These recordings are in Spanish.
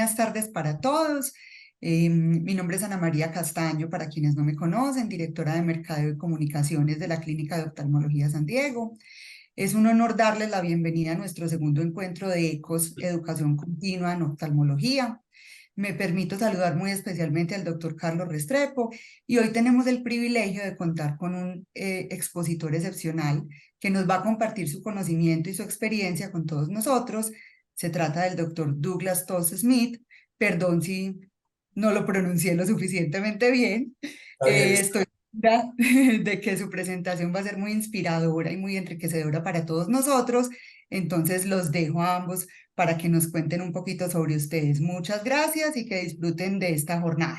buenas tardes para todos. Mi nombre es Ana María Castaño, para quienes no me conocen, directora de Mercadeo y Comunicaciones de la Clínica de Oftalmología San Diego. Es un honor darles la bienvenida a nuestro segundo encuentro de ECOS, Educación Continua en Oftalmología. Me permito saludar muy especialmente al doctor Carlos Restrepo y hoy tenemos el privilegio de contar con un expositor excepcional que nos va a compartir su conocimiento y su experiencia con todos nosotros. Se trata del doctor Douglas Toss Smith. Perdón si no lo pronuncié lo suficientemente bien. Está bien. Estoy segura de que su presentación va a ser muy inspiradora y muy enriquecedora para todos nosotros. Entonces los dejo a ambos para que nos cuenten un poquito sobre ustedes. Muchas gracias y que disfruten de esta jornada.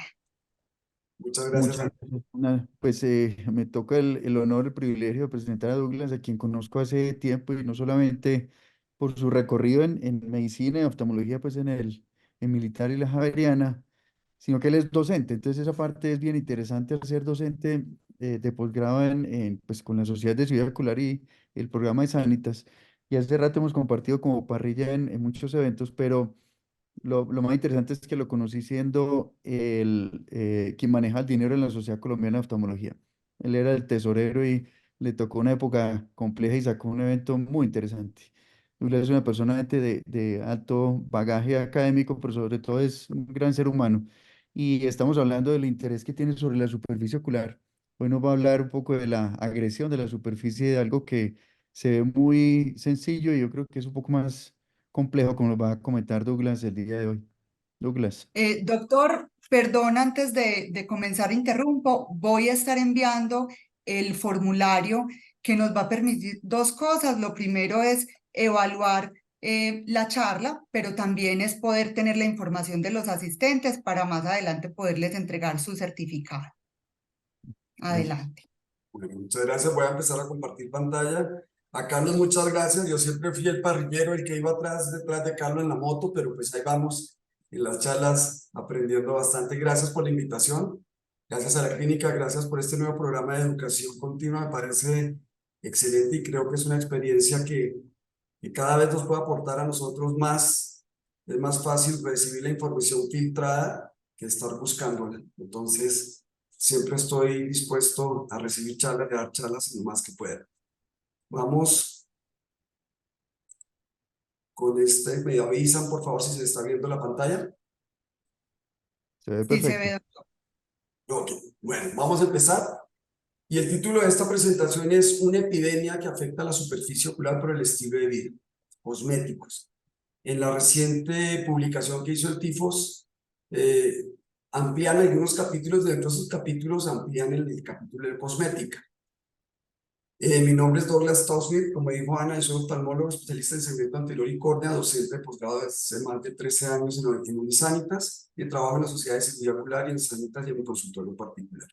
Muchas gracias. Muchas gracias. Pues me toca el honor, el privilegio de presentar a Douglas, a quien conozco hace tiempo y no solamente por su recorrido en medicina y oftalmología, pues en militar y la Javeriana, sino que él es docente. Entonces esa parte es bien interesante al ser docente de posgrado pues, con la Sociedad de Ciudad Ocular y el programa de Sanitas. Y hace rato hemos compartido como parrilla en muchos eventos, pero lo más interesante es que lo conocí siendo quien maneja el dinero en la Sociedad Colombiana de Oftalmología. Él era el tesorero y le tocó una época compleja y sacó un evento muy interesante. Douglas es una persona de alto bagaje académico, pero sobre todo es un gran ser humano. Y estamos hablando del interés que tiene sobre la superficie ocular. Hoy nos va a hablar un poco de la agresión de la superficie, de algo que se ve muy sencillo y yo creo que es un poco más complejo, como lo va a comentar Douglas el día de hoy. Douglas. Doctor, perdón, antes de comenzar, interrumpo. Voy a estar enviando el formulario que nos va a permitir dos cosas. Lo primero es evaluar la charla, pero también es poder tener la información de los asistentes para más adelante poderles entregar su certificado. Gracias. Adelante. Bueno, muchas gracias. Voy a empezar a compartir pantalla. A Carlos, muchas gracias. Yo siempre fui el parrillero, el que iba detrás de Carlos en la moto, pero pues ahí vamos en las charlas aprendiendo bastante. Gracias por la invitación. Gracias a la clínica, gracias por este nuevo programa de educación continua. Me parece excelente y creo que es una experiencia que cada vez nos puede aportar a nosotros más. Es más fácil recibir la información filtrada que estar buscándola. Entonces, siempre estoy dispuesto a recibir charlas, a dar charlas lo más que pueda. Vamos con este. Me avisan, por favor, si se está viendo la pantalla. Se ve Sí, se perfecto. ve. Ok, bueno, vamos a empezar. Y el título de esta presentación es Una epidemia que afecta a la superficie ocular por el estilo de vida, cosméticos. En la reciente publicación que hizo el Tifos, amplían algunos capítulos, dentro de esos capítulos amplían el capítulo de cosmética. Mi nombre es Douglas Toss-Smith, como dijo Ana, soy oftalmólogo, especialista en segmento anterior y córnea, docente de posgrado hace más de 13 años en Unisanitas, y trabajo en la Sociedad de Cirugía Ocular y en Sanitas y en mi consultorio particular.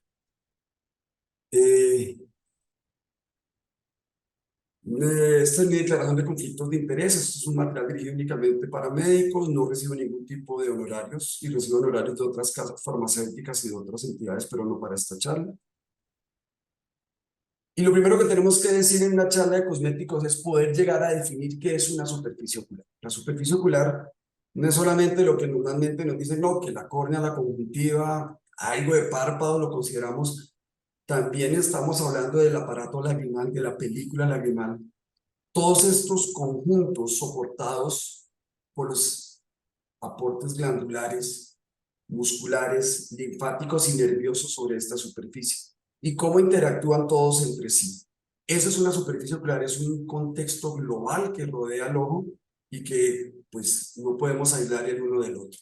Esta es mi declaración de conflictos de interés. Esto es un material dirigido únicamente para médicos. No recibo ningún tipo de honorarios y recibo honorarios de otras casas farmacéuticas y de otras entidades, pero no para esta charla. Y lo primero que tenemos que decir en una charla de cosméticos es poder llegar a definir qué es una superficie ocular. La superficie ocular no es solamente lo que normalmente nos dicen, no, que la córnea, la conjuntiva, algo de párpado lo consideramos. También estamos hablando del aparato lagrimal, de la película lagrimal. Todos estos conjuntos soportados por los aportes glandulares, musculares, linfáticos y nerviosos sobre esta superficie. Y cómo interactúan todos entre sí. Esa es una superficie ocular, es un contexto global que rodea al ojo y que pues no podemos aislar el uno del otro.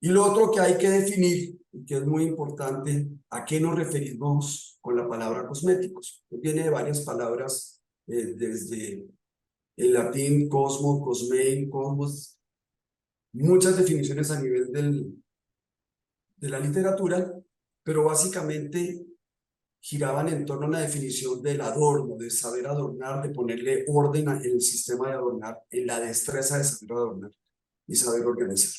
Y lo otro que hay que definir, y que es muy importante, ¿a qué nos referimos con la palabra cosméticos? Viene de varias palabras, desde el latín cosmo, cosmein, cosmos, muchas definiciones a nivel de la literatura, pero básicamente giraban en torno a una definición del adorno, de saber adornar, de ponerle orden en el sistema de adornar, en la destreza de saber adornar y saber organizar.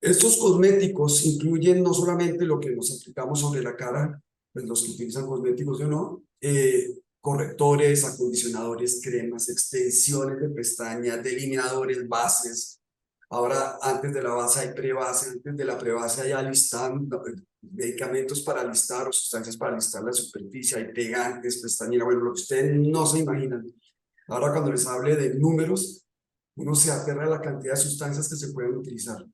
Estos cosméticos incluyen no solamente lo que nos aplicamos sobre la cara, pues los que utilizan cosméticos o no, correctores, acondicionadores, cremas, extensiones de pestañas, delineadores, bases, Ahora, antes de la base hay prebase, antes de la prebase hay medicamentos para alistar o sustancias para alistar la superficie, hay pegantes, pestañina, bueno, lo que ustedes no se imaginan. Ahora, cuando les hable de números, uno se aterra a la cantidad de sustancias que se pueden utilizar.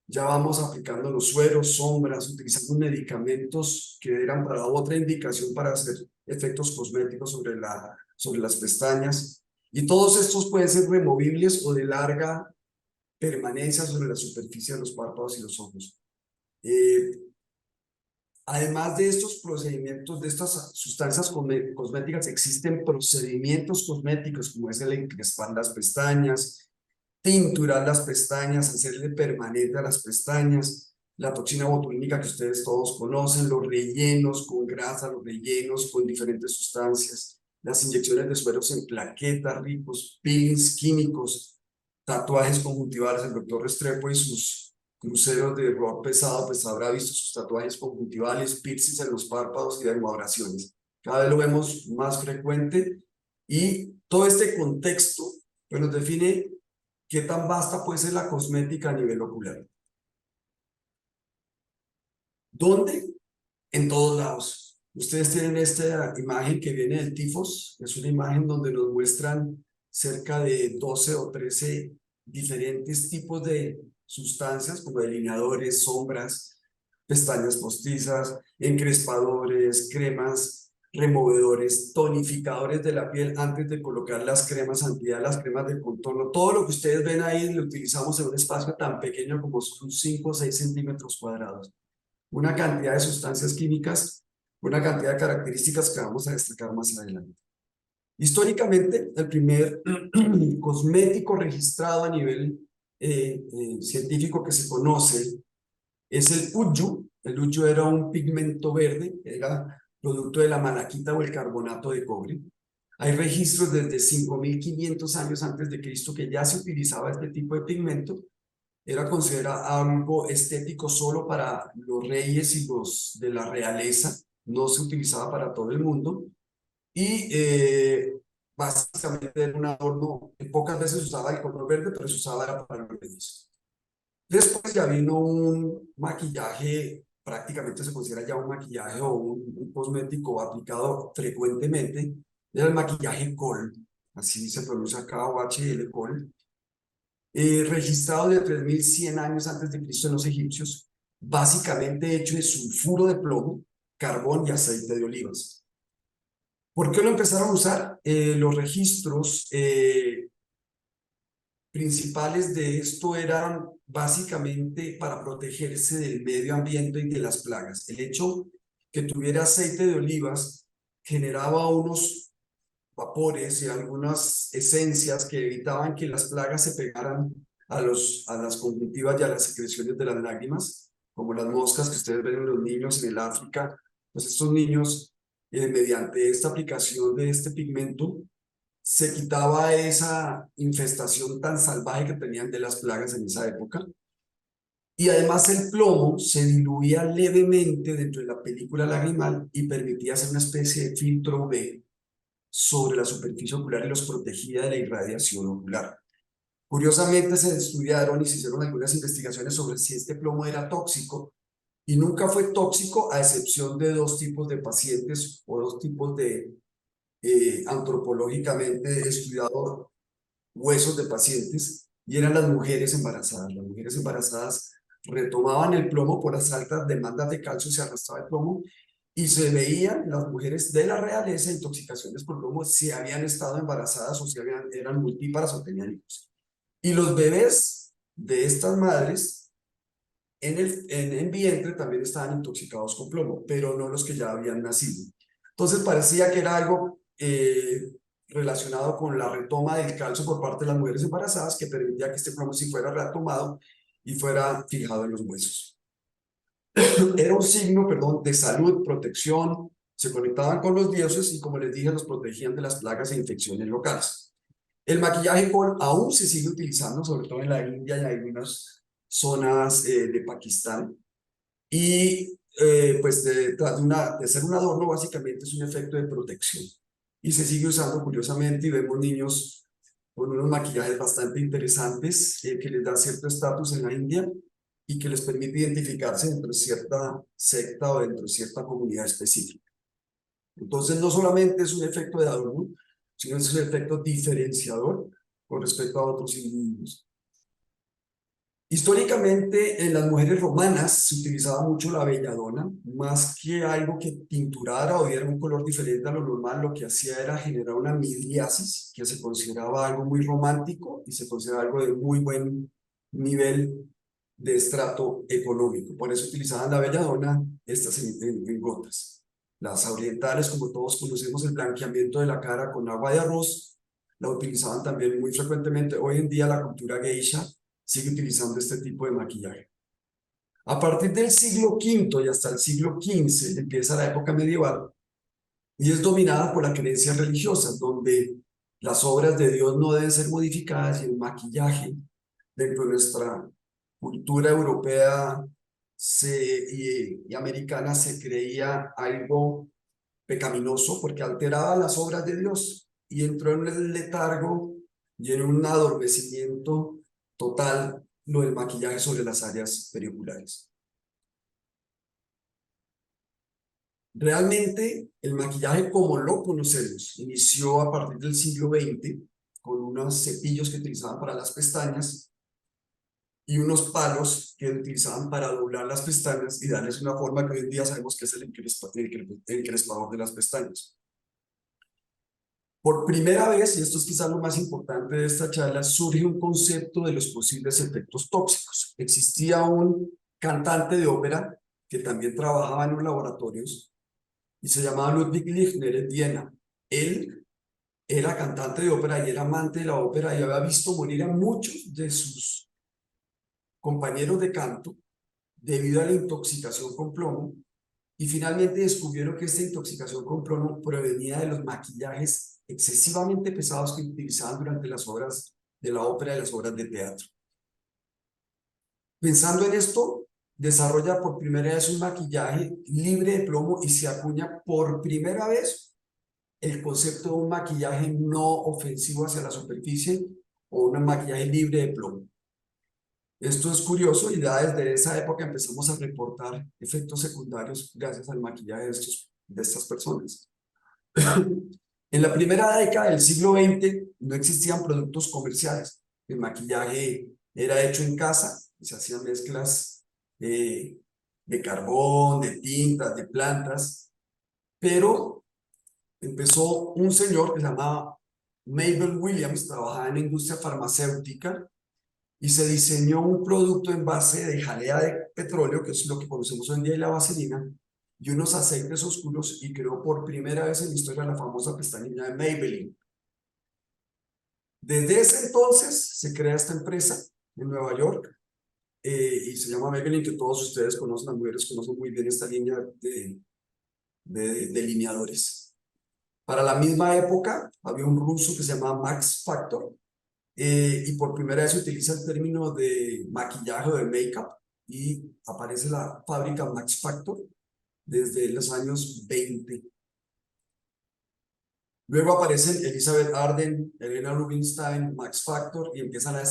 Ya vamos aplicando los sueros, sombras, utilizando medicamentos que eran para otra indicación para hacer efectos cosméticos sobre las pestañas. Y todos estos pueden ser removibles o de larga permanencia sobre la superficie de los párpados y los ojos. Además de estos procedimientos, de estas sustancias cosméticas, existen procedimientos cosméticos como es el encrespar las pestañas, tinturar las pestañas, hacerle permanente a las pestañas, la toxina botulínica que ustedes todos conocen, los rellenos con grasa, los rellenos con diferentes sustancias, las inyecciones de sueros en plaquetas ricos, peelings químicos, tatuajes conjuntivales. El doctor Restrepo y sus cruceros de rock pesado, pues habrá visto sus tatuajes conjuntivales, piercings en los párpados y dermoabrasiones. Cada vez lo vemos más frecuente y todo este contexto pues, nos define qué tan vasta puede ser la cosmética a nivel ocular. ¿Dónde? En todos lados. Ustedes tienen esta imagen que viene del tifos. Es una imagen donde nos muestran cerca de 12 o 13 diferentes tipos de sustancias como delineadores, sombras, pestañas postizas, encrespadores, cremas, removedores, tonificadores de la piel antes de colocar las cremas antiedad, las cremas de contorno. Todo lo que ustedes ven ahí lo utilizamos en un espacio tan pequeño como son 5 o 6 centímetros cuadrados. Una cantidad de sustancias químicas, una cantidad de características que vamos a destacar más adelante. Históricamente, el primer cosmético registrado a nivel científico que se conoce es el uyu. El uyu era un pigmento verde, era producto de la malaquita o el carbonato de cobre. Hay registros desde 5.500 años antes de Cristo que ya se utilizaba este tipo de pigmento. Era considerado algo estético solo para los reyes y los de la realeza, no se utilizaba para todo el mundo. Y básicamente era un adorno, pocas veces se usaba el color verde, pero se usaba para los reyes. Después ya vino un maquillaje, prácticamente se considera ya un maquillaje o un cosmético aplicado frecuentemente, era el maquillaje Kohl, así se pronuncia K-O-H-L, Kohl, registrado de 3.100 años antes de Cristo en los egipcios, básicamente hecho de sulfuro de plomo, carbón y aceite de olivas. ¿Por qué lo empezaron a usar? Los registros principales de esto eran básicamente para protegerse del medio ambiente y de las plagas. El hecho que tuviera aceite de olivas generaba unos vapores y algunas esencias que evitaban que las plagas se pegaran a las conjuntivas y a las secreciones de las lágrimas, como las moscas que ustedes ven en los niños en el África. Pues estos niños, mediante esta aplicación de este pigmento, se quitaba esa infestación tan salvaje que tenían de las plagas en esa época. Y además el plomo se diluía levemente dentro de la película lagrimal y permitía hacer una especie de filtro UV sobre la superficie ocular y los protegía de la irradiación ocular. Curiosamente se estudiaron y se hicieron algunas investigaciones sobre si este plomo era tóxico y nunca fue tóxico a excepción de 2 tipos de pacientes o 2 tipos de antropológicamente estudiados huesos de pacientes y eran las mujeres embarazadas. Las mujeres embarazadas retomaban el plomo por las altas demandas de calcio, se arrastraba el plomo y se veían las mujeres de la realeza intoxicaciones por plomo si habían estado embarazadas o si eran multíparas o tenían hijos. Y los bebés de estas madres en vientre también estaban intoxicados con plomo, pero no los que ya habían nacido. Entonces parecía que era algo relacionado con la retoma del calcio por parte de las mujeres embarazadas que permitía que este plomo sí fuera retomado y fuera fijado en los huesos. Era un signo, perdón, de salud, protección, se conectaban con los dioses y como les dije, los protegían de las plagas e infecciones locales. El maquillaje Kohl aún se sigue utilizando, sobre todo en la India y en algunas zonas de Pakistán. Y pues de ser un adorno, básicamente es un efecto de protección. Y se sigue usando curiosamente y vemos niños con unos maquillajes bastante interesantes que les da cierto estatus en la India y que les permite identificarse dentro de cierta secta o dentro de cierta comunidad específica. Entonces, no solamente es un efecto de adorno, sino es un efecto diferenciador con respecto a otros individuos. Históricamente, en las mujeres romanas se utilizaba mucho la belladona, más que algo que tinturara o diera un color diferente a lo normal, lo que hacía era generar una midriasis, que se consideraba algo muy romántico y se consideraba algo de muy buen nivel de estrato económico. Por eso utilizaban la belladona, estas en gotas. Las orientales, como todos conocemos, el blanqueamiento de la cara con agua de arroz, la utilizaban también muy frecuentemente. Hoy en día la cultura geisha sigue utilizando este tipo de maquillaje. A partir del siglo V y hasta el siglo XV empieza la época medieval y es dominada por las creencias religiosas, donde las obras de Dios no deben ser modificadas y el maquillaje dentro de nuestra cultura europea y americana se creía algo pecaminoso porque alteraba las obras de Dios y entró en el letargo y en un adormecimiento total lo del maquillaje sobre las áreas periculares. Realmente el maquillaje como lo conocemos inició a partir del siglo XX con unos cepillos que utilizaban para las pestañas y unos palos que utilizaban para doblar las pestañas y darles una forma que hoy en día sabemos que es el encrespador de las pestañas. Por primera vez, y esto es quizás lo más importante de esta charla, surge un concepto de los posibles efectos tóxicos. Existía un cantante de ópera que también trabajaba en los laboratorios y se llamaba Ludwig Lichner en Viena. Él era cantante de ópera y era amante de la ópera y había visto morir a muchos de sus compañeros de canto debido a la intoxicación con plomo y finalmente descubrieron que esta intoxicación con plomo provenía de los maquillajes excesivamente pesados que utilizaban durante las obras de la ópera y las obras de teatro. Pensando en esto, desarrolla por primera vez un maquillaje libre de plomo y se acuña por primera vez el concepto de un maquillaje no ofensivo hacia la superficie o un maquillaje libre de plomo. Esto es curioso y ya desde esa época empezamos a reportar efectos secundarios gracias al maquillaje de estas personas. En la primera década del siglo XX no existían productos comerciales. El maquillaje era hecho en casa, se hacían mezclas de carbón, de tintas, de plantas, pero empezó un señor que se llamaba Mabel Williams, trabajaba en la industria farmacéutica, y se diseñó un producto en base de jalea de petróleo, que es lo que conocemos hoy en día, y la vaselina, y unos aceites oscuros, y creó por primera vez en la historia la famosa pestañina de Maybelline. Desde ese entonces se crea esta empresa en Nueva York, y se llama Maybelline, que todos ustedes conocen, las mujeres conocen muy bien esta línea de delineadores. Para la misma época había un ruso que se llamaba Max Factor, y por primera vez se utiliza el término de maquillaje o de make-up y aparece la fábrica Max Factor desde los años 20. Luego aparecen Elizabeth Arden, Helena Rubinstein, Max Factor y empiezan a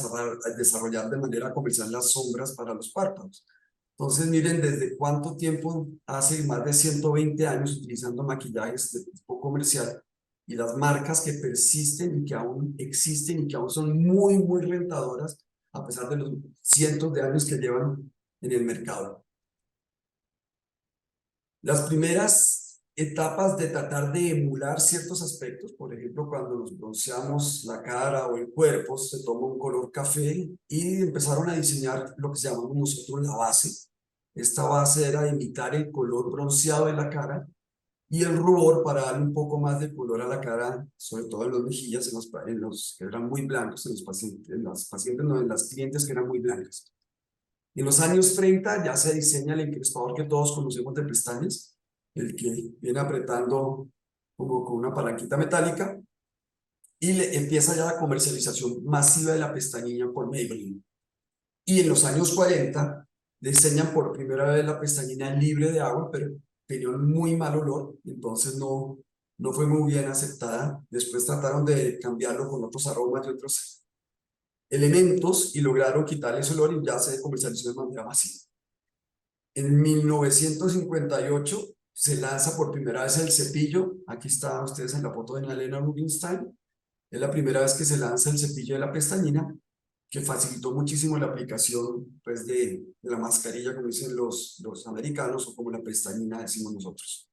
desarrollar de manera comercial las sombras para los párpados. Entonces miren desde cuánto tiempo hace, más de 120 años utilizando maquillajes de tipo comercial y las marcas que persisten y que aún existen y que aún son muy, muy rentadoras a pesar de los cientos de años que llevan en el mercado. Las primeras etapas de tratar de emular ciertos aspectos, por ejemplo, cuando nos bronceamos la cara o el cuerpo, se toma un color café y empezaron a diseñar lo que llamamos nosotros la base. Esta base era imitar el color bronceado de la cara y el rubor para darle un poco más de color a la cara, sobre todo en las mejillas, en los que eran muy blancos, en las pacientes, no, en las clientes que eran muy blancas. En los años 30 ya se diseña el encrespador que todos conocemos de pestañas, el que viene apretando como con una palanquita metálica, y empieza ya la comercialización masiva de la pestañina por Maybelline. Y en los años 40 diseñan por primera vez la pestañina libre de agua, pero tenía un muy mal olor, entonces no no fue muy bien aceptada. Después trataron de cambiarlo con otros aromas y otros elementos y lograron quitarle ese olor y ya se comercializó de manera masiva. En 1958 se lanza por primera vez el cepillo. Aquí están ustedes en la foto de Elena Rubinstein. Es la primera vez que se lanza el cepillo de la pestañina, que facilitó muchísimo la aplicación pues, de la mascarilla, como dicen los americanos, o como la pestañina decimos nosotros.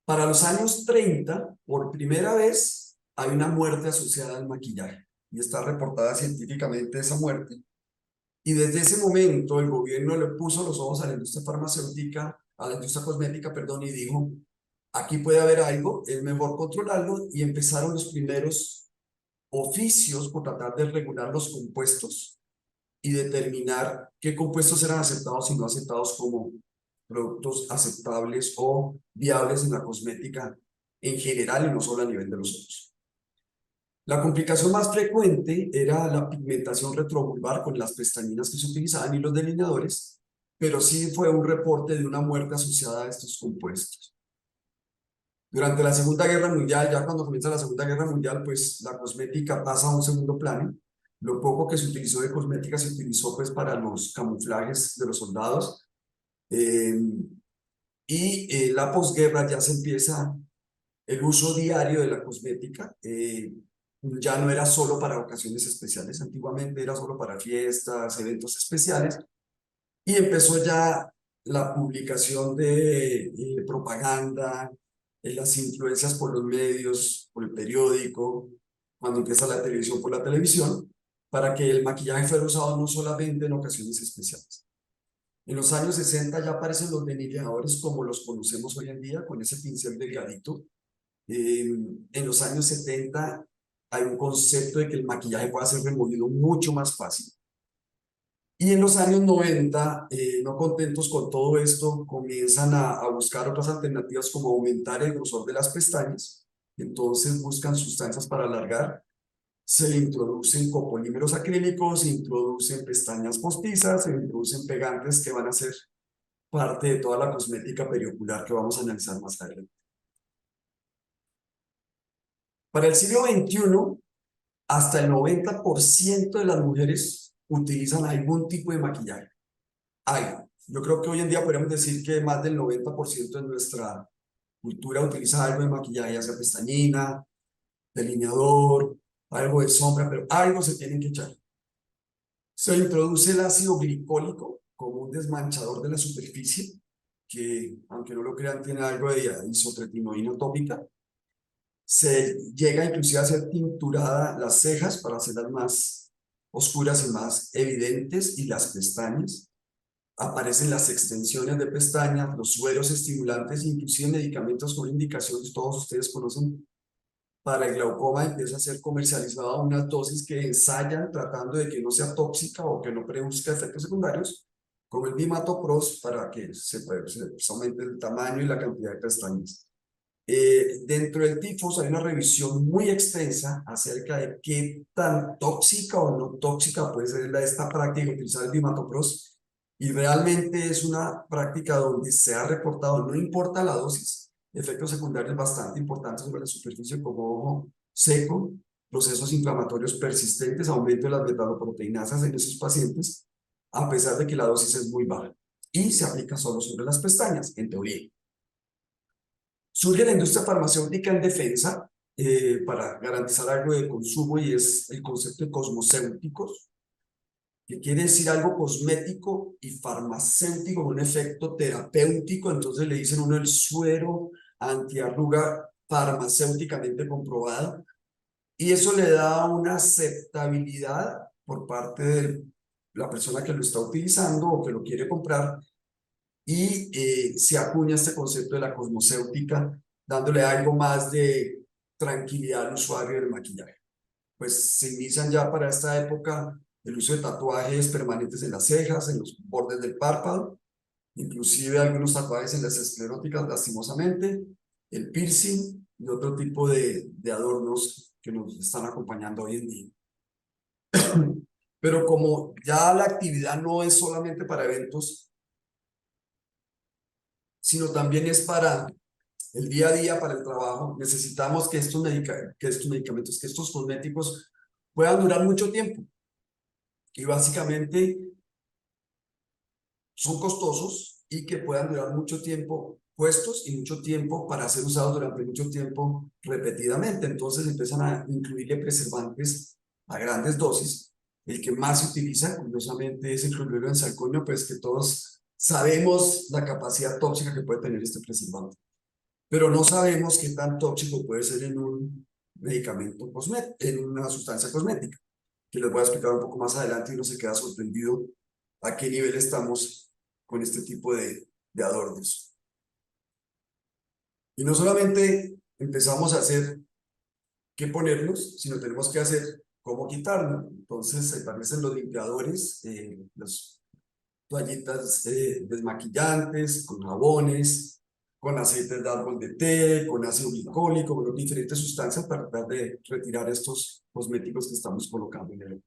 Para los años 30, por primera vez, hay una muerte asociada al maquillaje, y está reportada científicamente esa muerte. Y desde ese momento el gobierno le puso los ojos a la industria farmacéutica, a la industria cosmética, perdón, y dijo, aquí puede haber algo, es mejor controlarlo, y empezaron los primeros oficios por tratar de regular los compuestos y determinar qué compuestos eran aceptados y no aceptados como productos aceptables o viables en la cosmética en general y no solo a nivel de los ojos. La complicación más frecuente era la pigmentación retrovulvar con las pestañinas que se utilizaban y los delineadores, pero sí fue un reporte de una muerte asociada a estos compuestos. Durante la Segunda Guerra Mundial, ya cuando comienza la Segunda Guerra Mundial, pues la cosmética pasa a un segundo plano. Lo poco que se utilizó de cosmética se utilizó pues para los camuflajes de los soldados. La posguerra ya se empieza el uso diario de la cosmética. Ya no era solo para ocasiones especiales, antiguamente era solo para fiestas, eventos especiales, y empezó ya la publicación de propaganda, las influencias por los medios, por el periódico, cuando empieza la televisión por la televisión, para que el maquillaje fuera usado no solamente en ocasiones especiales. En los años 60 ya aparecen los delineadores como los conocemos hoy en día, con ese pincel delgadito. En los años 70 hay un concepto de que el maquillaje puede ser removido mucho más fácil. Y en los años 90, no contentos con todo esto, comienzan a buscar otras alternativas como aumentar el grosor de las pestañas. Entonces buscan sustancias para alargar. Se introducen copolímeros acrílicos, se introducen pestañas postizas, se introducen pegantes que van a ser parte de toda la cosmética periocular que vamos a analizar más adelante. Para el siglo XXI, hasta el 90% de las mujeres utilizan algún tipo de maquillaje. Yo creo que hoy en día podríamos decir que más del 90% de nuestra cultura utiliza algo de maquillaje, ya sea pestañina, delineador, algo de sombra, pero algo se tienen que echar. Se introduce el ácido glicólico como un desmanchador de la superficie, que aunque no lo crean tiene algo de isotretinoína tópica. Se llega inclusive a hacer tinturada las cejas para hacerlas más oscuras y más evidentes, y las pestañas. Aparecen las extensiones de pestañas, los sueros estimulantes, inclusive medicamentos con indicaciones, todos ustedes conocen, para el glaucoma. Empieza a ser comercializada a unas dosis que ensayan tratando de que no sea tóxica o que no produzca efectos secundarios, como el Bimatopros, para que se aumente el tamaño y la cantidad de pestañas. Dentro del tifos hay una revisión muy extensa acerca de qué tan tóxica o no tóxica puede ser esta práctica de utilizar el Bimatopros, y realmente es una práctica donde se ha reportado, no importa la dosis, efectos secundarios bastante importantes sobre la superficie, como ojo seco, procesos inflamatorios persistentes, aumento de las metaloproteinasas en esos pacientes, a pesar de que la dosis es muy baja, y se aplica solo sobre las pestañas, en teoría. Surge la industria farmacéutica en defensa para garantizar algo de consumo, y es el concepto de cosmocéuticos, que quiere decir algo cosmético y farmacéutico con un efecto terapéutico. Entonces le dicen uno el suero antiarruga farmacéuticamente comprobado, y eso le da una aceptabilidad por parte de la persona que lo está utilizando o que lo quiere comprar, y se acuña este concepto de la cosmocéutica, dándole algo más de tranquilidad al usuario del maquillaje. Pues se inician ya para esta época el uso de tatuajes permanentes en las cejas, en los bordes del párpado, inclusive algunos tatuajes en las escleróticas, lastimosamente, el piercing y otro tipo de adornos que nos están acompañando hoy en día. Pero como ya la actividad no es solamente para eventos, sino también es para el día a día, para el trabajo. Necesitamos que estos medicamentos, que estos cosméticos puedan durar mucho tiempo. Y básicamente son costosos y que puedan durar mucho tiempo puestos y mucho tiempo para ser usados durante mucho tiempo repetidamente. Entonces empiezan a incluirle preservantes a grandes dosis. El que más se utiliza, curiosamente, es el cloruro en salcoño, pues que todos sabemos la capacidad tóxica que puede tener este preservante, pero no sabemos qué tan tóxico puede ser en un medicamento cosmético, en una sustancia cosmética, que les voy a explicar un poco más adelante y uno se queda sorprendido a qué nivel estamos con este tipo de adornos. Y no solamente empezamos a hacer qué ponernos, sino tenemos que hacer cómo quitarlo. Entonces aparecen los limpiadores, las toallitas desmaquillantes, con jabones, con aceites de árbol de té, con ácido glicólico, con diferentes sustancias para tratar de retirar estos cosméticos que estamos colocando en el.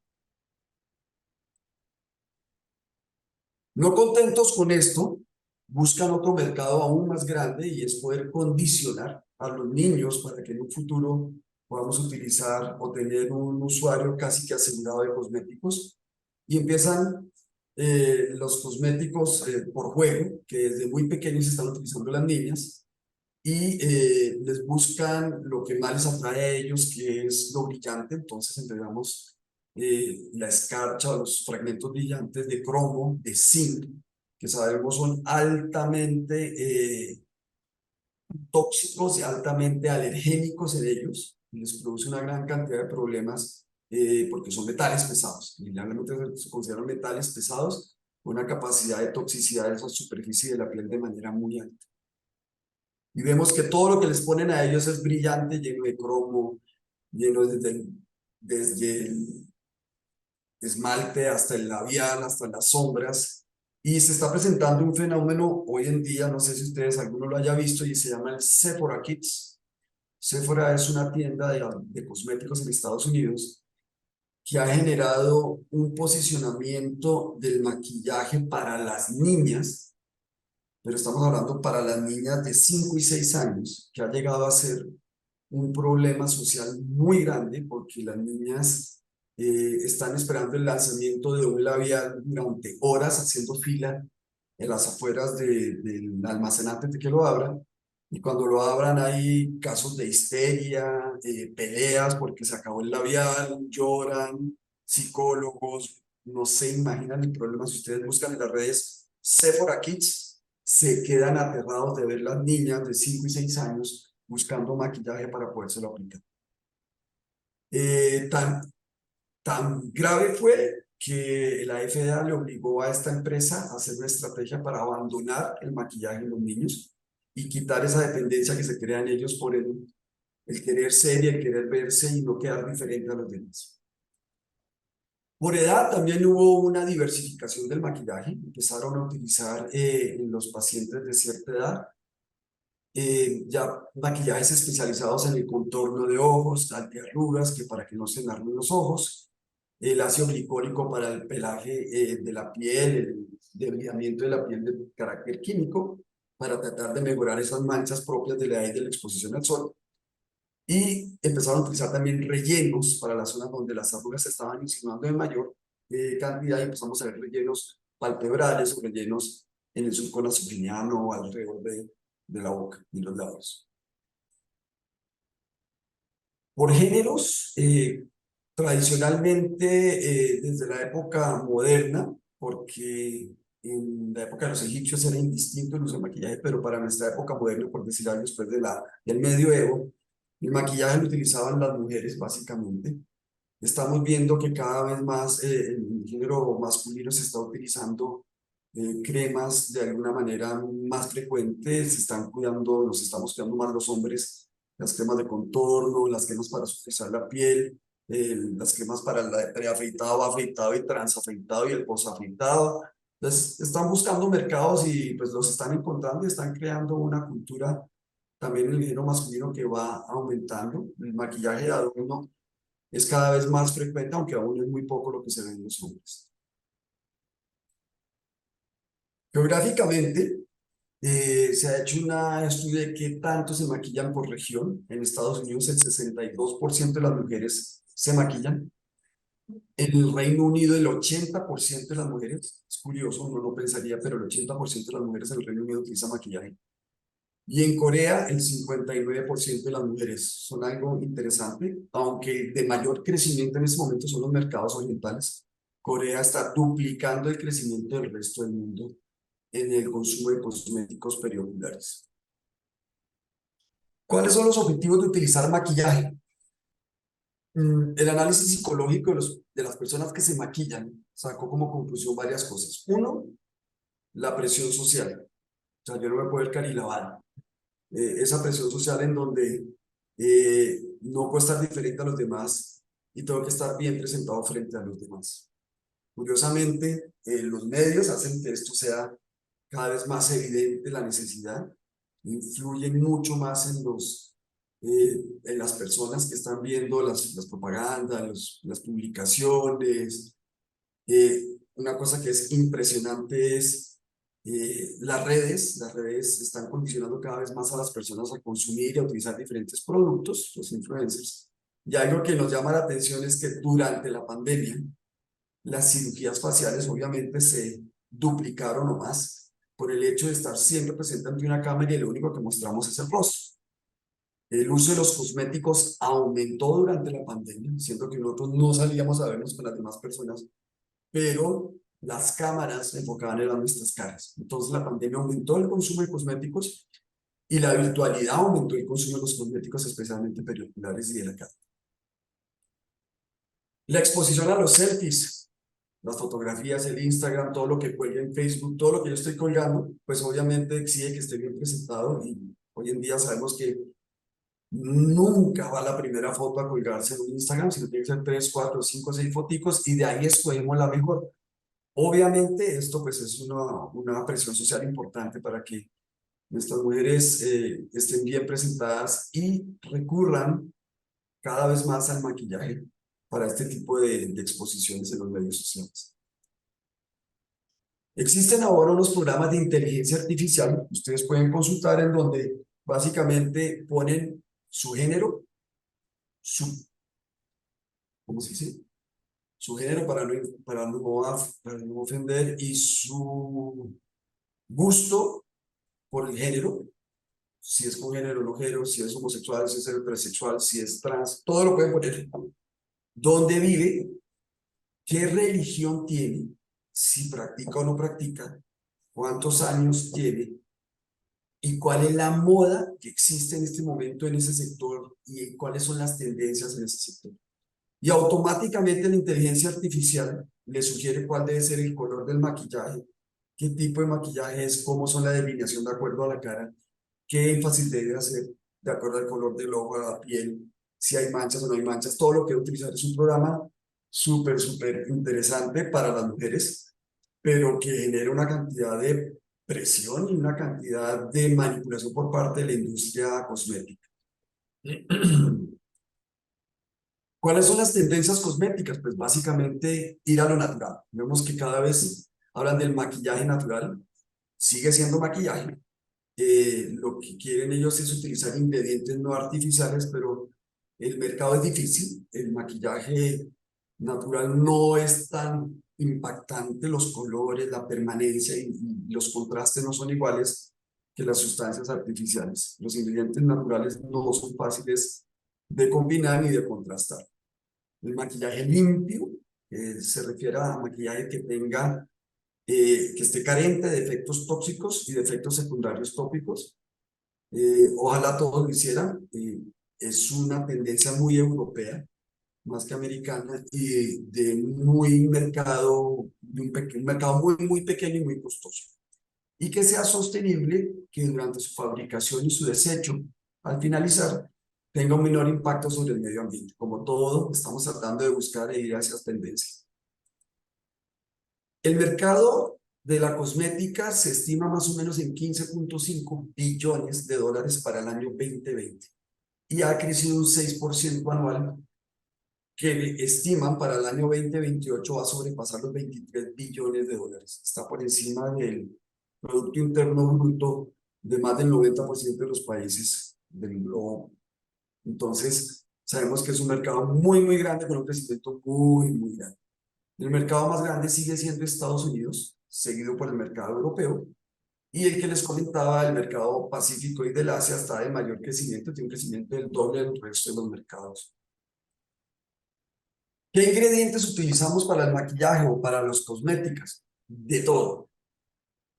No contentos con esto, buscan otro mercado aún más grande y es poder condicionar a los niños para que en un futuro podamos utilizar o tener un usuario casi que asegurado de cosméticos. Y empiezan los cosméticos por juego, que desde muy pequeños están utilizando las niñas, y les buscan lo que más les atrae a ellos, que es lo brillante. Entonces entregamos la escarcha o los fragmentos brillantes de cromo, de zinc, que sabemos son altamente tóxicos y altamente alergénicos en ellos, y les produce una gran cantidad de problemas porque son metales pesados. Generalmente se consideran metales pesados con una capacidad de toxicidad de esa superficie de la piel de manera muy alta. Y vemos que todo lo que les ponen a ellos es brillante, lleno de cromo, lleno desde el esmalte hasta el labial, hasta las sombras. Y se está presentando un fenómeno hoy en día, no sé si ustedes alguno lo haya visto, y se llama el Sephora Kids. Sephora es una tienda de cosméticos en Estados Unidos que ha generado un posicionamiento del maquillaje para las niñas, pero estamos hablando para las niñas de 5 y 6 años, que ha llegado a ser un problema social muy grande porque las niñas están esperando el lanzamiento de un labial durante horas haciendo fila en las afueras del almacenante de que lo abran, y cuando lo abran hay casos de histeria, peleas porque se acabó el labial, lloran, psicólogos, no se imaginan el problema. Si ustedes buscan en las redes Sephora Kids, se quedan aterrados de ver las niñas de 5 y 6 años buscando maquillaje para podérselo aplicar. Tan grave fue que la FDA le obligó a esta empresa a hacer una estrategia para abandonar el maquillaje en los niños y quitar esa dependencia que se crea en ellos por el querer ser y el querer verse y no quedar diferente a los demás. Por edad también hubo una diversificación del maquillaje. Empezaron a utilizar en los pacientes de cierta edad ya maquillajes especializados en el contorno de ojos, antiarrugas, que para que no se enarmen los ojos, el ácido glicólico para el pelaje de la piel, el desviamiento de la piel de carácter químico, para tratar de mejorar esas manchas propias de la edad y de la exposición al sol. Y empezaron a utilizar también rellenos para las zonas donde las arrugas se estaban insinuando en mayor cantidad, y empezamos a ver rellenos palpebrales o rellenos en el surco nasogeniano o alrededor de la boca y los labios. Por géneros, tradicionalmente desde la época moderna, porque en la época de los egipcios era indistinto el uso de maquillaje, pero para nuestra época moderna, por decir algo, después del medioevo, el maquillaje lo utilizaban las mujeres básicamente. Estamos viendo que cada vez más el género masculino se está utilizando cremas de alguna manera más frecuente, se están cuidando, nos estamos cuidando más los hombres, las cremas de contorno, las cremas para suavizar la piel, las cremas para el preafeitado, afeitado y transafeitado y el posafeitado. Entonces están buscando mercados y pues los están encontrando y están creando una cultura también en el género masculino que va aumentando. El maquillaje de adorno es cada vez más frecuente, aunque aún es muy poco lo que se ve en los hombres. Geográficamente, Se ha hecho un estudio de qué tanto se maquillan por región. En Estados Unidos el 62% de las mujeres se maquillan. En el Reino Unido el 80% de las mujeres, es curioso, uno no pensaría, pero el 80% de las mujeres en el Reino Unido utilizan maquillaje. Y en Corea el 59% de las mujeres. Son algo interesante, aunque de mayor crecimiento en este momento son los mercados orientales. Corea está duplicando el crecimiento del resto del mundo en el consumo de cosméticos perioculares. ¿Cuáles son los objetivos de utilizar maquillaje? El análisis psicológico de las personas que se maquillan sacó como conclusión varias cosas. Uno, la presión social. O sea, yo no me puedo ver carilavada. Esa presión social en donde no puedo estar diferente a los demás y tengo que estar bien presentado frente a los demás. Curiosamente, los medios hacen que esto sea cada vez más evidente, la necesidad, influyen mucho más en las personas que están viendo las propagandas, las publicaciones. Una cosa que es impresionante es las redes están condicionando cada vez más a las personas a consumir y a utilizar diferentes productos, los influencers. Y algo que nos llama la atención es que durante la pandemia, las cirugías faciales obviamente se duplicaron o más por el hecho de estar siempre presente ante una cámara y lo único que mostramos es el rostro. El uso de los cosméticos aumentó durante la pandemia, siendo que nosotros no salíamos a vernos con las demás personas, pero las cámaras se enfocaban en nuestras caras. Entonces la pandemia aumentó el consumo de cosméticos y la virtualidad aumentó el consumo de los cosméticos, especialmente perioculares y de la cara. La exposición a los selfies, las fotografías, el Instagram, todo lo que cuelga en Facebook, todo lo que yo estoy colgando, pues obviamente exige que esté bien presentado y hoy en día sabemos que nunca va la primera foto a colgarse en un Instagram, sino tiene que ser 3, 4, 5, 6 foticos y de ahí escogemos la mejor. Obviamente esto pues es una presión social importante para que nuestras mujeres estén bien presentadas y recurran cada vez más al maquillaje para este tipo de exposiciones en los medios sociales. Existen ahora unos programas de inteligencia artificial, ustedes pueden consultar en donde básicamente ponen su género, ¿cómo se dice? Su género para no ofender y su gusto por el género, si es con género o no género, si es homosexual, si es heterosexual, si es trans, todo lo pueden poner. ¿Dónde vive? ¿Qué religión tiene? Si practica o no practica, cuántos años tiene y cuál es la moda que existe en este momento en ese sector y cuáles son las tendencias en ese sector. Y automáticamente la inteligencia artificial le sugiere cuál debe ser el color del maquillaje, qué tipo de maquillaje es, cómo son la delineación de acuerdo a la cara, qué énfasis debe hacer de acuerdo al color del ojo, a la piel, si hay manchas o no hay manchas, todo lo que debe utilizar. Es un programa súper interesante para las mujeres, pero que genera una cantidad de presión y una cantidad de manipulación por parte de la industria cosmética. ¿Cuáles son las tendencias cosméticas? Pues básicamente ir a lo natural. Vemos que cada vez hablan del maquillaje natural, sigue siendo maquillaje. Lo que quieren ellos es utilizar ingredientes no artificiales, pero el mercado es difícil. El maquillaje natural no es tan impactante, los colores, la permanencia y los contrastes no son iguales que las sustancias artificiales. Los ingredientes naturales no son fáciles de combinar ni de contrastar. El maquillaje limpio se refiere a maquillaje que tenga, que esté carente de efectos tóxicos y de efectos secundarios tópicos. Ojalá todos lo hicieran. Es una tendencia muy europea, más que americana, y de un mercado muy pequeño y muy costoso. Y que sea sostenible, que durante su fabricación y su desecho, al finalizar, tenga un menor impacto sobre el medio ambiente. Como todo, estamos tratando de buscar e ir hacia esas tendencias. El mercado de la cosmética se estima más o menos en 15.5 billones de dólares para el año 2020 y ha crecido un 6% anual, que estiman para el año 2028 va a sobrepasar los 23 billones de dólares. Está por encima del Producto Interno Bruto de más del 90% de los países del globo. Entonces, sabemos que es un mercado muy, muy grande, con un crecimiento muy, muy grande. El mercado más grande sigue siendo Estados Unidos, seguido por el mercado europeo, y el que les comentaba, el mercado Pacífico y del Asia está de mayor crecimiento, tiene un crecimiento del doble del resto de los mercados. ¿Qué ingredientes utilizamos para el maquillaje o para los cosméticos? De todo.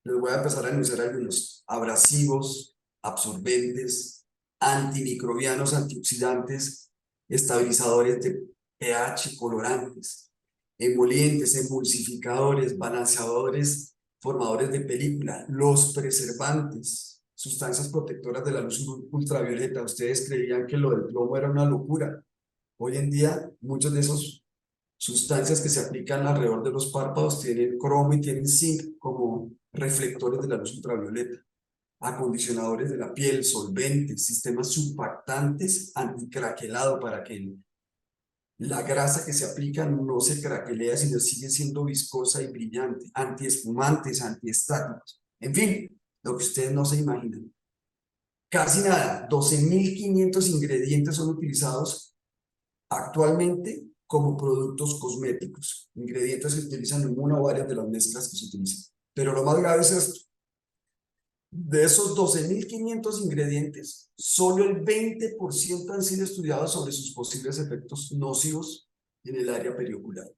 Les voy a empezar a enunciar algunos: abrasivos, absorbentes, antimicrobianos, antioxidantes, estabilizadores de pH, colorantes, emolientes, emulsificadores, balanceadores, formadores de película, los preservantes, sustancias protectoras de la luz ultravioleta. Ustedes creían que lo del plomo era una locura. Hoy en día, muchos de esos sustancias que se aplican alrededor de los párpados tienen cromo y tienen zinc como reflectores de la luz ultravioleta, acondicionadores de la piel, solventes, sistemas surfactantes, anticraquelado para que la grasa que se aplica no se craquelea, sino sigue siendo viscosa y brillante, antiespumantes, antiestáticos, en fin, lo que ustedes no se imaginan. Casi nada, 12.500 ingredientes son utilizados actualmente como productos cosméticos, ingredientes que se utilizan en una o varias de las mezclas que se utilizan. Pero lo más grave es esto: de esos 12.500 ingredientes, solo el 20% han sido estudiados sobre sus posibles efectos nocivos en el área periocular.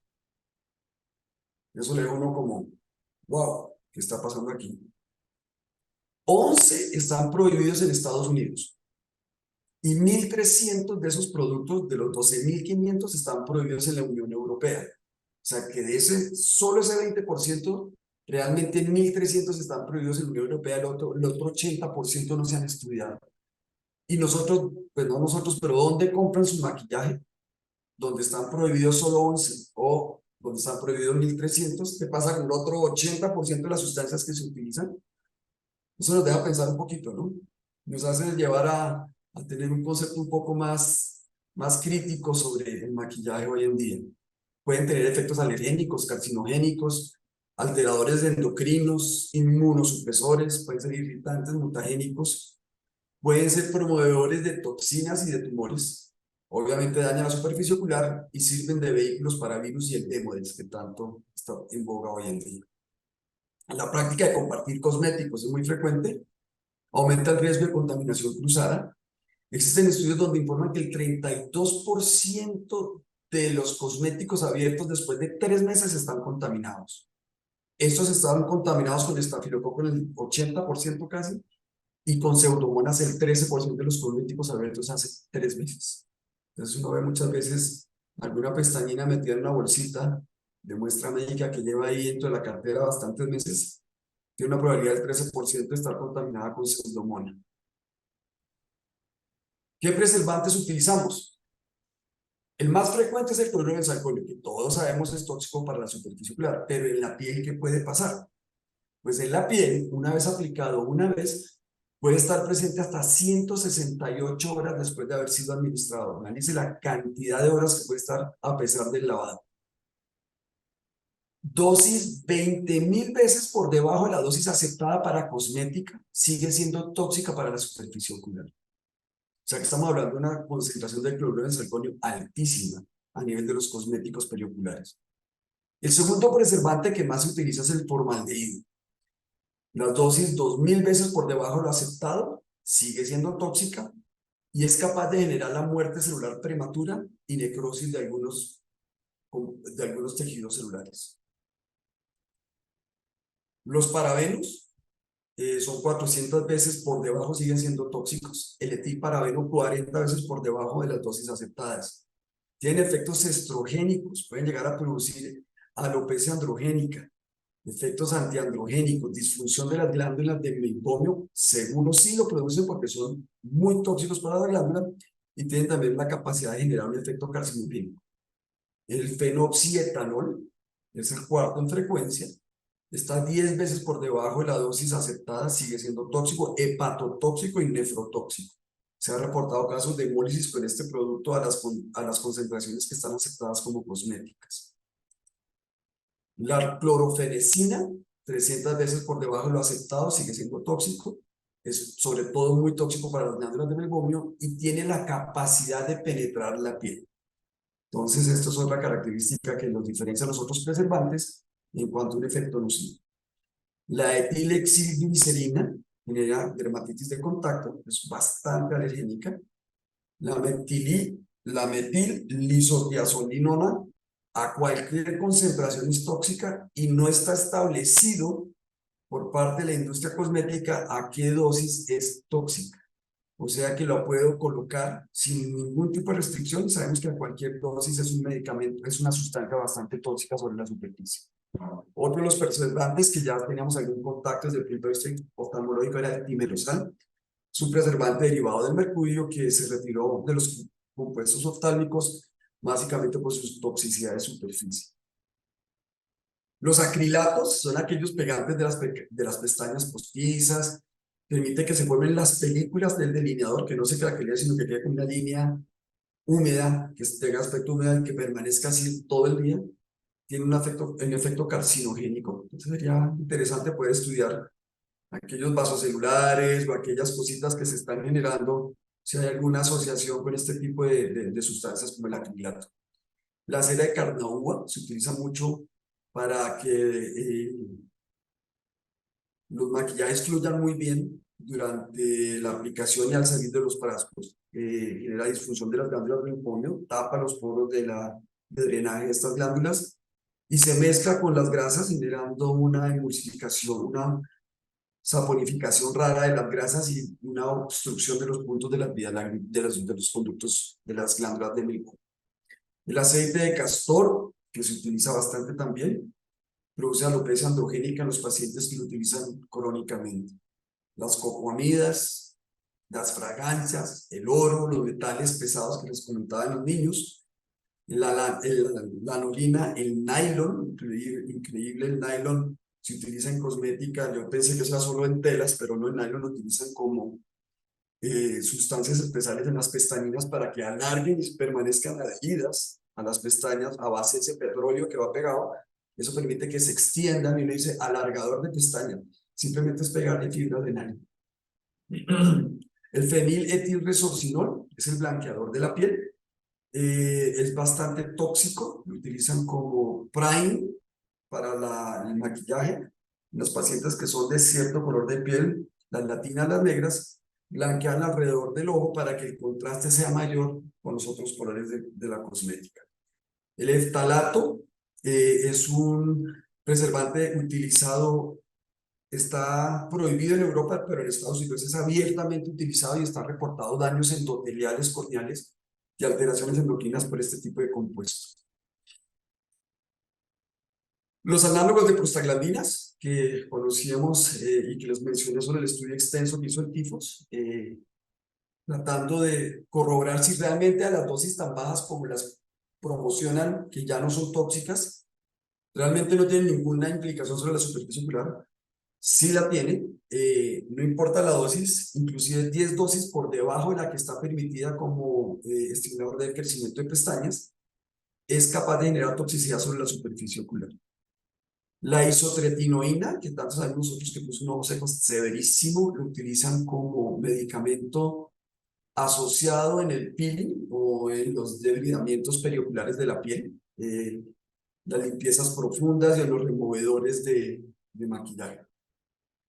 Eso le da a uno como, wow, ¿qué está pasando aquí? 11 están prohibidos en Estados Unidos. Y 1.300 de esos productos, de los 12.500, están prohibidos en la Unión Europea. O sea que de solo ese 20%, realmente 1.300 están prohibidos en la Unión Europea, el otro 80% no se han estudiado. Y nosotros, pues no nosotros, pero ¿dónde compran su maquillaje? Donde están prohibidos solo 11, o donde están prohibidos 1.300, ¿qué pasa con el otro 80% de las sustancias que se utilizan? Eso nos deja pensar un poquito, ¿no? Nos hace llevar a tener un concepto un poco más crítico sobre el maquillaje hoy en día. Pueden tener efectos alergénicos, carcinogénicos, alteradores endocrinos, inmunosupresores, pueden ser irritantes, mutagénicos, pueden ser promovedores de toxinas y de tumores. Obviamente dañan la superficie ocular y sirven de vehículos para virus y endémodes, que tanto está en boga hoy en día. La práctica de compartir cosméticos es muy frecuente, aumenta el riesgo de contaminación cruzada. Existen estudios donde informan que el 32% de los cosméticos abiertos después de 3 meses están contaminados. Estos estaban contaminados con estafilococo en el 80% casi, y con pseudomonas el 13% de los cosméticos abiertos hace 3 meses. Entonces uno ve muchas veces alguna pestañina metida en una bolsita de muestra médica que lleva ahí dentro de la cartera bastantes meses, tiene una probabilidad del 13% de estar contaminada con pseudomona. ¿Qué preservantes utilizamos? El más frecuente es el cloruro de benzalcohol, que todos sabemos es tóxico para la superficie ocular, pero en la piel, ¿qué puede pasar? Pues en la piel, una vez aplicado una vez, puede estar presente hasta 168 horas después de haber sido administrado. Analice la cantidad de horas que puede estar a pesar del lavado. Dosis 20.000 veces por debajo de la dosis aceptada para cosmética, sigue siendo tóxica para la superficie ocular. O sea que estamos hablando de una concentración de cloruro de benzalconio altísima a nivel de los cosméticos perioculares. El segundo preservante que más se utiliza es el formaldehído. La dosis 2.000 veces por debajo de lo aceptado, sigue siendo tóxica y es capaz de generar la muerte celular prematura y necrosis de algunos tejidos celulares. Los parabenos son 400 veces por debajo, siguen siendo tóxicos. El etilparabeno 40 veces por debajo de las dosis aceptadas. Tienen efectos estrogénicos, pueden llegar a producir alopecia androgénica, efectos antiandrogénicos, disfunción de las glándulas de meibomio, seguro sí lo producen porque son muy tóxicos para la glándula y tienen también la capacidad de generar un efecto carcinogénico. El fenoxietanol es el cuarto en frecuencia, está 10 veces por debajo de la dosis aceptada, sigue siendo tóxico, hepatotóxico y nefrotóxico. Se han reportado casos de hemólisis con este producto a las concentraciones que están aceptadas como cosméticas. La clorofenescina 300 veces por debajo de lo aceptado, sigue siendo tóxico, es sobre todo muy tóxico para las glándulas de meiomio y tiene la capacidad de penetrar la piel. Entonces, esto es otra característica que nos diferencia a los otros preservantes en cuanto a un efecto nocivo. La etilexilglicerina genera dermatitis de contacto, es bastante alergénica. La metil-lisodiazolinona a cualquier concentración es tóxica y no está establecido por parte de la industria cosmética a qué dosis es tóxica. O sea que lo puedo colocar sin ningún tipo de restricción. Sabemos que a cualquier dosis es un medicamento, es una sustancia bastante tóxica sobre la superficie. Otro de los preservantes que ya teníamos algún contacto desde el punto de vista oftalmológico era el timerosal. Es un preservante derivado del mercurio que se retiró de los compuestos oftálmicos básicamente por su toxicidad de superficie. Los acrilatos son aquellos pegantes de las pestañas postizas, permite que se formen las películas del delineador, que no se craquelee, sino que quede con una línea húmeda, que tenga aspecto húmedo y que permanezca así todo el día. Tiene un efecto carcinogénico. Entonces sería interesante poder estudiar aquellos vasocelulares o aquellas cositas que se están generando, si hay alguna asociación con este tipo de sustancias como el acrilato. La cera de carnauba se utiliza mucho para que los maquillajes fluyan muy bien durante la aplicación y al salir de los frascos. Genera disfunción de las glándulas del meiomio, tapa los poros de drenaje de estas glándulas y se mezcla con las grasas generando una emulsificación, una saponificación rara de las grasas y una obstrucción de los puntos de las vías de los conductos de las glándulas de meiomio. El aceite de castor, que se utiliza bastante también, produce alopecia androgénica en los pacientes que lo utilizan crónicamente. Las cocoamidas, las fragancias, el oro, los metales pesados que les comentaba en los niños, la lanolina, el nylon, increíble el nylon, se utiliza en cosmética. Yo pensé que eso era solo en telas, pero no, el nylon lo utilizan como sustancias especiales en las pestañinas para que alarguen y permanezcan adheridas a las pestañas a base de ese petróleo que va pegado. Eso permite que se extiendan y uno dice alargador de pestaña. Simplemente es pegarle fibra de nylon. El feniletilresorcinol es el blanqueador de la piel. Es bastante tóxico, lo utilizan como prime para el maquillaje. Los pacientes que son de cierto color de piel, las latinas, las negras, blanquean alrededor del ojo para que el contraste sea mayor con los otros colores de la cosmética. El eftalato es un preservante utilizado, está prohibido en Europa, pero en Estados Unidos es abiertamente utilizado y está reportado daños endoteliales, corneales y alteraciones endocrinas por este tipo de compuestos. Los análogos de prostaglandinas que conocíamos y que les mencioné sobre el estudio extenso que hizo el TIFOS, tratando de corroborar si realmente a las dosis tan bajas como las promocionan, que ya no son tóxicas, realmente no tienen ninguna implicación sobre la superficie ocular. Sí la tiene, no importa la dosis, inclusive 10 dosis por debajo de la que está permitida como estimulador del crecimiento de pestañas, es capaz de generar toxicidad sobre la superficie ocular. La isotretinoína, que tanto sabemos nosotros que puso un ojo seco severísimo, lo utilizan como medicamento asociado en el peeling o en los debridamientos perioculares de la piel, las limpiezas profundas y en los removedores de maquillaje.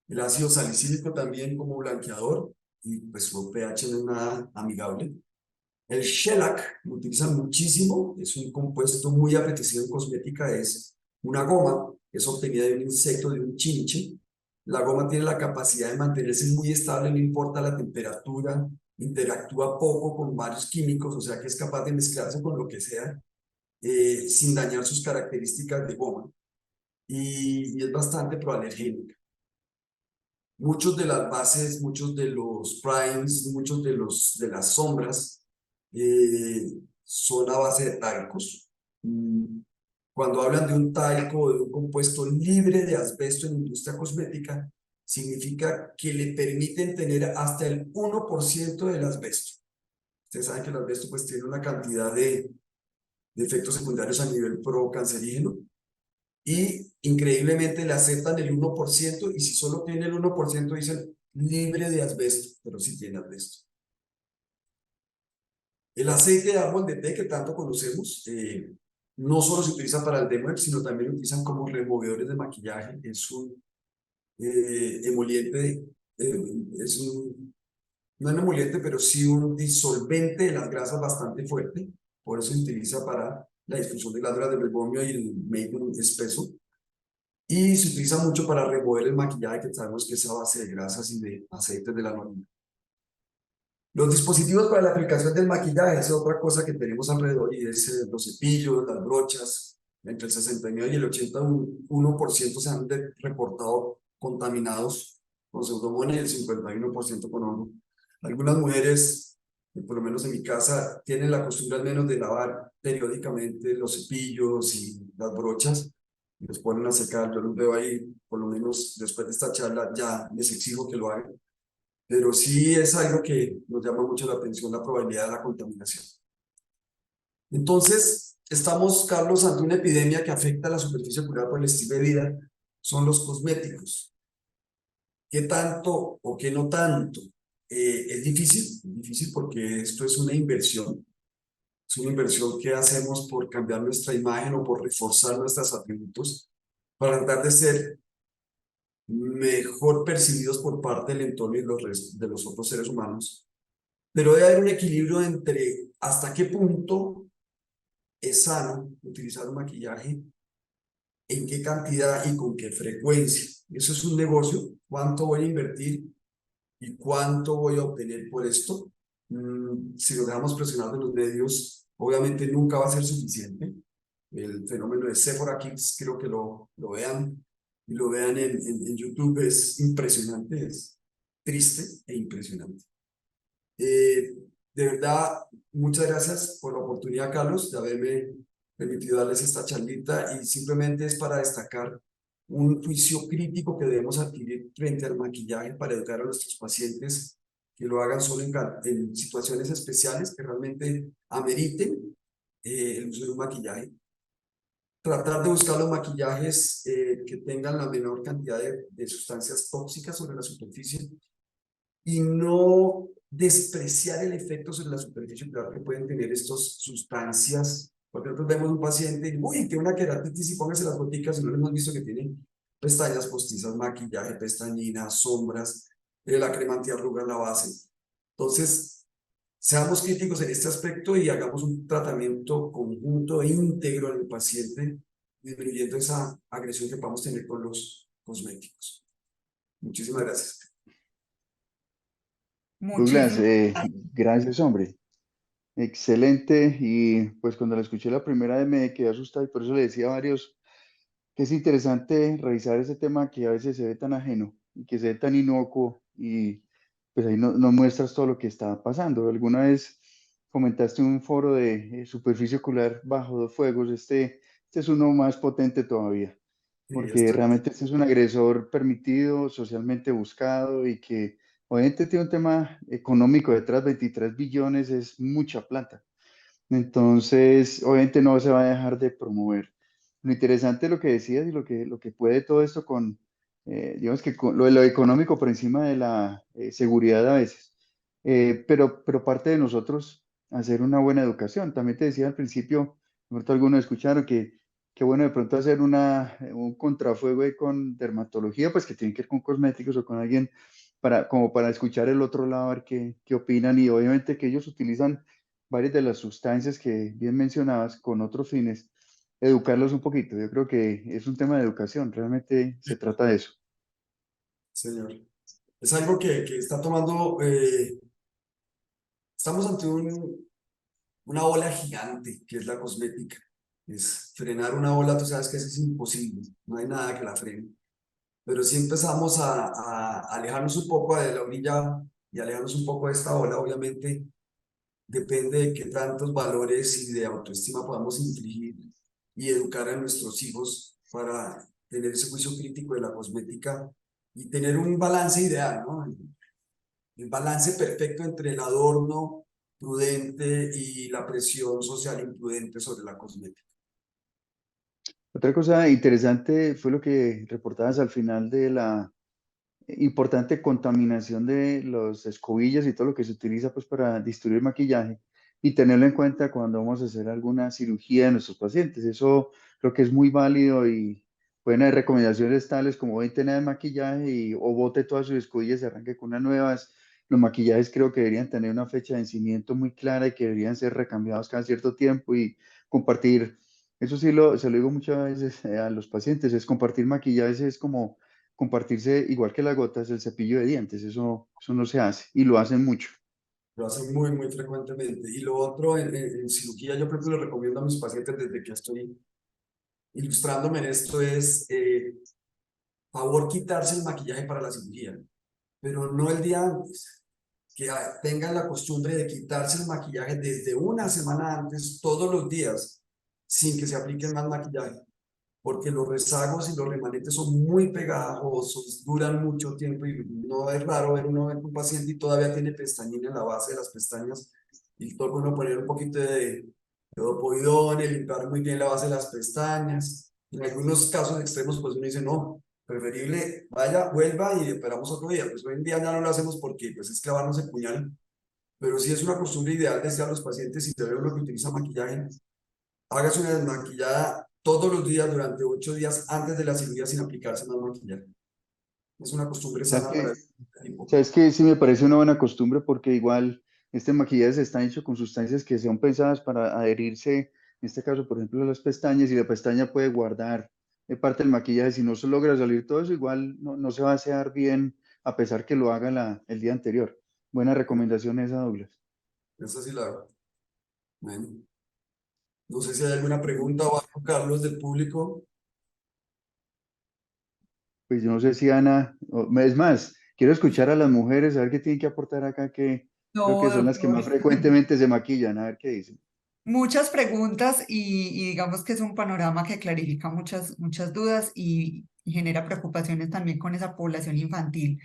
El ácido salicílico también como blanqueador y pues su pH no es nada amigable. El shellac lo utilizan muchísimo, es un compuesto muy apetecido en cosmética, es una goma, es obtenida de un insecto, de un chinche. La goma tiene la capacidad de mantenerse muy estable, no importa la temperatura, interactúa poco con varios químicos, o sea que es capaz de mezclarse con lo que sea sin dañar sus características de goma. Y es bastante proalergénica. Muchos de las bases, muchos de los primes, muchos de las sombras son a base de talcos. Cuando hablan de un talco o de un compuesto libre de asbesto en la industria cosmética, significa que le permiten tener hasta el 1% del asbesto. Ustedes saben que el asbesto pues tiene una cantidad de efectos secundarios a nivel procancerígeno y increíblemente le aceptan el 1% y si solo tiene el 1% dicen libre de asbesto, pero sí tiene asbesto. El aceite de árbol de té que tanto conocemos, no solo se utiliza para el demo, sino también lo utilizan como removedores de maquillaje. Es un emoliente, es un, no un emoliente, pero sí un disolvente de las grasas bastante fuerte. Por eso se utiliza para la difusión de glándulas de mebomio y el make espeso. Y se utiliza mucho para remover el maquillaje, que sabemos que es a base de grasas y de aceites de la lanolina. Los dispositivos para la aplicación del maquillaje es otra cosa que tenemos alrededor y es los cepillos, las brochas. Entre el 69 y el 81% se han reportado contaminados con pseudomonas y el 51% con hongo. Algunas mujeres, por lo menos en mi casa, tienen la costumbre al menos de lavar periódicamente los cepillos y las brochas y los ponen a secar. Yo los veo ahí, por lo menos después de esta charla, ya les exijo que lo hagan. Pero sí es algo que nos llama mucho la atención, la probabilidad de la contaminación. Entonces, estamos, Carlos, ante una epidemia que afecta a la superficie ocular por el estilo de vida, son los cosméticos. ¿Qué tanto o qué no tanto? Es difícil porque esto es una inversión. Es una inversión que hacemos por cambiar nuestra imagen o por reforzar nuestros atributos para tratar de ser mejor percibidos por parte del entorno y de los otros seres humanos. Pero debe haber un equilibrio entre hasta qué punto es sano utilizar un maquillaje, en qué cantidad y con qué frecuencia. Eso es un negocio. ¿Cuánto voy a invertir y cuánto voy a obtener por esto? Si lo dejamos presionar de los medios, obviamente nunca va a ser suficiente. El fenómeno de Sephora Kids, creo que lo vean y lo vean en YouTube, es impresionante, es triste e impresionante. De verdad, muchas gracias por la oportunidad, Carlos, de haberme permitido darles esta charlita y simplemente es para destacar un juicio crítico que debemos adquirir frente al maquillaje para educar a nuestros pacientes que lo hagan solo en situaciones especiales que realmente ameriten el uso de un maquillaje. Tratar de buscar los maquillajes que tengan la menor cantidad de sustancias tóxicas sobre la superficie y no despreciar el efecto sobre la superficie ocular que pueden tener estas sustancias, porque nosotros vemos un paciente y, uy, tiene una queratitis y póngase las goticas y no le hemos visto que tiene pestañas postizas, maquillaje, pestañinas, sombras, la crema antiarruga en la base. Entonces, seamos críticos en este aspecto y hagamos un tratamiento conjunto e íntegro en el paciente, disminuyendo esa agresión que podamos tener con los cosméticos. Muchísimas gracias. Douglas, Muchísimas gracias, hombre. Excelente. Y pues cuando la escuché la primera vez me quedé asustado y por eso le decía a varios que es interesante revisar ese tema que a veces se ve tan ajeno y que se ve tan inocuo y pues ahí no muestras todo lo que está pasando. Alguna vez comentaste un foro de superficie ocular bajo dos fuegos. Este es uno más potente todavía, Sí, porque esto. realmente este es un agresor permitido, socialmente buscado y que obviamente tiene un tema económico detrás. 23 billones es mucha plata. Entonces, obviamente no se va a dejar de promover. Lo interesante es lo que decías y lo que puede todo esto con, digamos que con lo económico por encima de la seguridad a veces. Pero parte de nosotros hacer una buena educación. También te decía al principio, de pronto algunos escucharon que bueno de pronto hacer un contrafuego ahí con dermatología, pues que tiene que ver con cosméticos o con alguien como para escuchar el otro lado, a ver qué opinan y obviamente que ellos utilizan varias de las sustancias que bien mencionabas con otros fines, educarlos un poquito. Yo creo que es un tema de educación, realmente se trata de eso. Señor. Es algo que está tomando, estamos ante una ola gigante que es la cosmética. Es frenar una ola, tú sabes que eso es imposible, no hay nada que la frene. Pero si empezamos a alejarnos un poco de la orilla y alejarnos un poco de esta ola, obviamente depende de qué tantos valores y de autoestima podamos infligir y educar a nuestros hijos para tener ese juicio crítico de la cosmética y tener un balance ideal, ¿no? El balance perfecto entre el adorno prudente y la presión social imprudente sobre la cosmética. Otra cosa interesante fue lo que reportabas al final de la importante contaminación de los escobillas y todo lo que se utiliza pues para distribuir maquillaje y tenerlo en cuenta cuando vamos a hacer alguna cirugía de nuestros pacientes. Eso creo que es muy válido y pueden haber recomendaciones tales como hoy tener maquillaje y, o bote todas sus escobillas y arranque con unas nuevas. Los maquillajes creo que deberían tener una fecha de vencimiento muy clara y que deberían ser recambiados cada cierto tiempo y compartir. Eso sí se lo digo muchas veces a los pacientes, es compartir maquillajes, es como compartirse, igual que las gotas, el cepillo de dientes. Eso no se hace y lo hacen mucho. Lo hacen muy, muy frecuentemente. Y lo otro, en cirugía, yo creo que lo recomiendo a mis pacientes desde que estoy ilustrándome en esto es, favor, quitarse el maquillaje para la cirugía, pero no el día antes. Que tengan la costumbre de quitarse el maquillaje desde una semana antes, todos los días, sin que se apliquen más maquillaje, porque los rezagos y los remanentes son muy pegajosos, duran mucho tiempo y no es raro ver un paciente y todavía tiene pestañina en la base de las pestañas y toca uno poner un poquito de opoidón, limpiar muy bien la base de las pestañas. En algunos casos extremos, pues uno dice, no, preferible vaya, vuelva y esperamos otro día. Pues hoy en día ya no lo hacemos porque pues es clavarnos el puñal, pero sí es una costumbre ideal decir a los pacientes, si te ve uno que utiliza maquillaje, hágase una desmaquillada todos los días durante 8 días antes de la cirugía sin aplicarse más maquillaje. Es una costumbre ¿Sabes sana para qué? el tipo. ¿Sabes qué? Sí me parece una buena costumbre porque igual este maquillaje está hecho con sustancias que son pensadas para adherirse, en este caso, por ejemplo, a las pestañas y la pestaña puede guardar parte del maquillaje. Si no se logra salir todo eso, igual no se va a asear bien a pesar que lo haga el día anterior. Buena recomendación esa, Douglas. Esa sí la hago. Bueno, no sé si hay alguna pregunta o algo, Carlos, del público. Pues yo no sé si Ana, es más, quiero escuchar a las mujeres, a ver qué tienen que aportar acá, que creo No, que son las que doctor. más frecuentemente se maquillan, a ver qué dicen. Muchas preguntas y digamos que es un panorama que clarifica muchas dudas y genera preocupaciones también con esa población infantil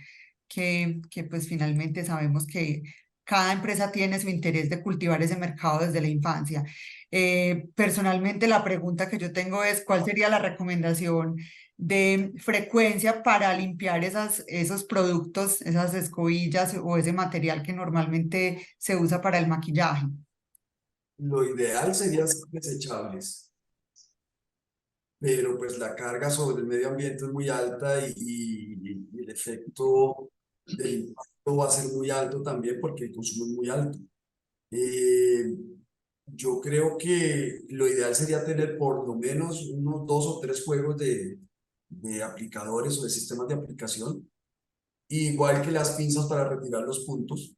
que pues finalmente sabemos que cada empresa tiene su interés de cultivar ese mercado desde la infancia. Personalmente la pregunta que yo tengo es, ¿cuál sería la recomendación de frecuencia para limpiar esos productos, esas escobillas o ese material que normalmente se usa para el maquillaje? Lo ideal sería ser desechables, pero pues la carga sobre el medio ambiente es muy alta y el efecto del impacto va a ser muy alto también porque el consumo es muy alto. Eh, yo creo que lo ideal sería tener por lo menos unos 2 o 3 juegos de aplicadores o de sistemas de aplicación, igual que las pinzas para retirar los puntos.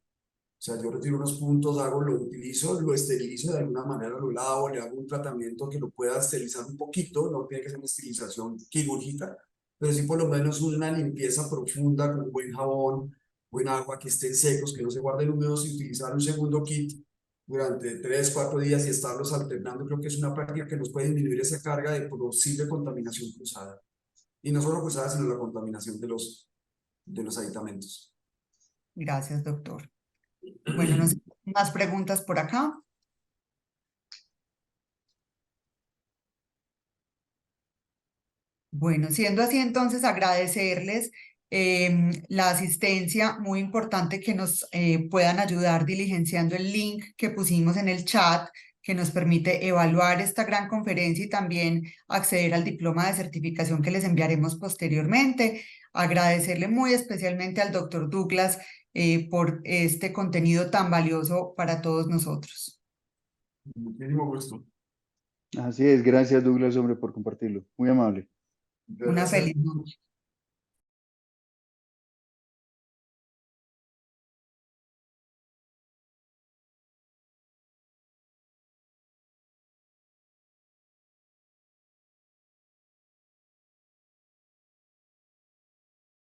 O sea, yo retiro unos puntos, lo utilizo, lo esterilizo de alguna manera, lo lavo, le hago un tratamiento que lo pueda esterilizar un poquito, no tiene que ser una esterilización quirúrgica, pero sí por lo menos una limpieza profunda con buen jabón, buen agua, que estén secos, que no se guarden húmedos y utilizar un segundo kit durante 3, 4 días y estarlos alternando. Creo que es una práctica que nos puede disminuir esa carga de posible contaminación cruzada. Y no solo cruzada, sino la contaminación de los aditamentos. Gracias, doctor. Bueno, no sé, más preguntas por acá. Bueno, siendo así, entonces agradecerles la asistencia, muy importante que nos puedan ayudar diligenciando el link que pusimos en el chat, que nos permite evaluar esta gran conferencia y también acceder al diploma de certificación que les enviaremos posteriormente. Agradecerle muy especialmente al doctor Douglas por este contenido tan valioso para todos nosotros. Muchísimo gusto. Así es, gracias Douglas, hombre, por compartirlo. Muy amable. Muchas Una gracias. feliz noche.